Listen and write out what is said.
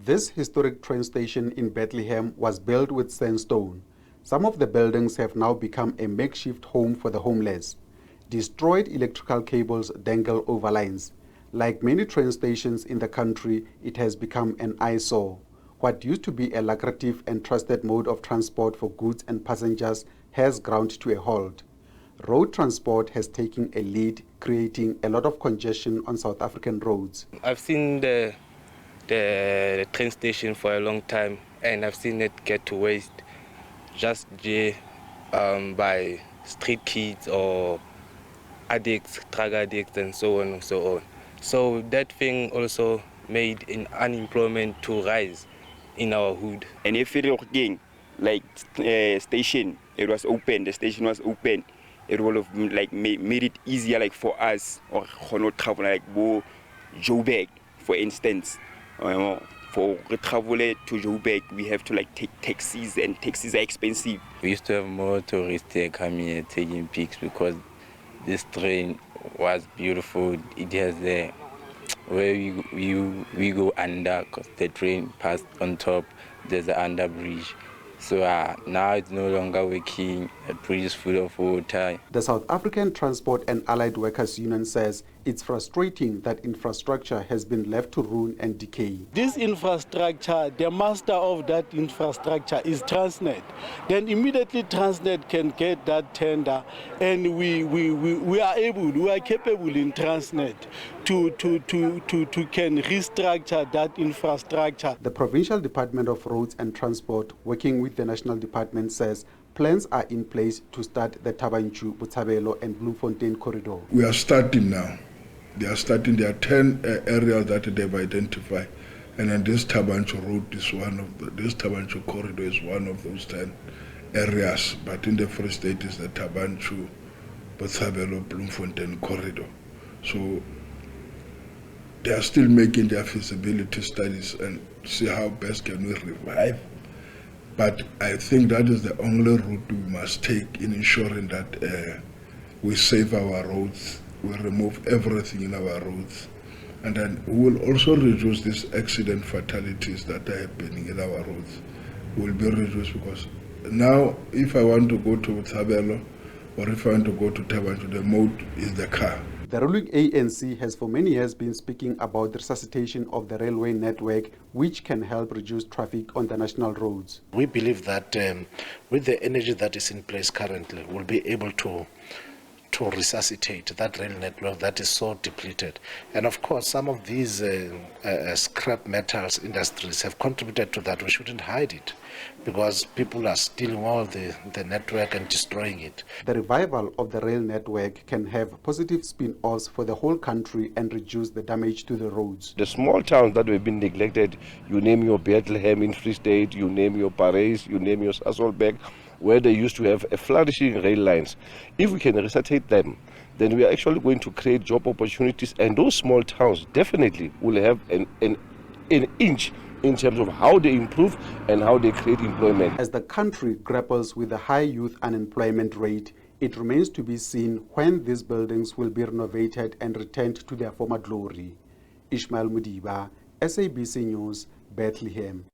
This historic train station in Bethlehem was built with sandstone. Some of the buildings have now become a makeshift home for the homeless. Destroyed electrical cables dangle over lines. Like many train stations in the country, it has become an eyesore. What used to be a lucrative and trusted mode of transport for goods and passengers has ground to a halt. Road transport has taken a lead, creating a lot of congestion on South African roads. I've seen the train station for a long time, and I've seen it get to waste just by street kids or addicts, drug addicts, and so on and so on. So that thing also made unemployment to rise in our hood. And if it like station, it was open. The station was open. It would have made it easier for us or travel go Joburg, for instance. For travel to Joburg, we have to take taxis, and taxis are expensive. We used to have more tourists come here taking pics because this train was beautiful. It has where we go under, because the train passed on top. There's an under bridge. So now it's no longer working. The bridge is full of water. The South African Transport and Allied Workers Union says it's frustrating that infrastructure has been left to ruin and decay. This infrastructure, the master of that infrastructure is Transnet. Then immediately Transnet can get that tender, and we are capable in Transnet to can restructure that infrastructure. The Provincial Department of Roads and Transport, working with the National Department, says plans are in place to start the Tabanchu, Botshabelo and Bloemfontein corridor. We are starting now. They are starting. There are 10 areas that they've identified, and then this Tabanchu road is this Tabanchu corridor is one of those 10 areas. But in the Free State is the Tabanchu, Botshabelo, Bloemfontein corridor. So they are still making their feasibility studies and see how best can we revive. But I think that is the only route we must take in ensuring that we save our roads, we remove everything in our roads, and then we will also reduce these accident fatalities that are happening in our roads. Will be reduced, because now if I want to go to Botshabelo or if I want to go to Tabanchu, the mode is the car. The ruling ANC has for many years been speaking about the resuscitation of the railway network, which can help reduce traffic on the national roads. We believe that with the energy that is in place currently, we'll be able to resuscitate that rail network that is so depleted. And of course, some of these scrap metals industries have contributed to that. We shouldn't hide it, because people are stealing all the network and destroying it. The revival of the rail network can have positive spin-offs for the whole country and reduce the damage to the roads. The small towns that have been neglected, you name your Bethlehem in Free State, you name your Paris, you name your Sasolburg, where they used to have a flourishing rail lines. If we can resuscitate them, then we are actually going to create job opportunities, and those small towns definitely will have an inch in terms of how they improve and how they create employment. As the country grapples with a high youth unemployment rate, it remains to be seen when these buildings will be renovated and returned to their former glory. Ishmael Mudiba, SABC News, Bethlehem.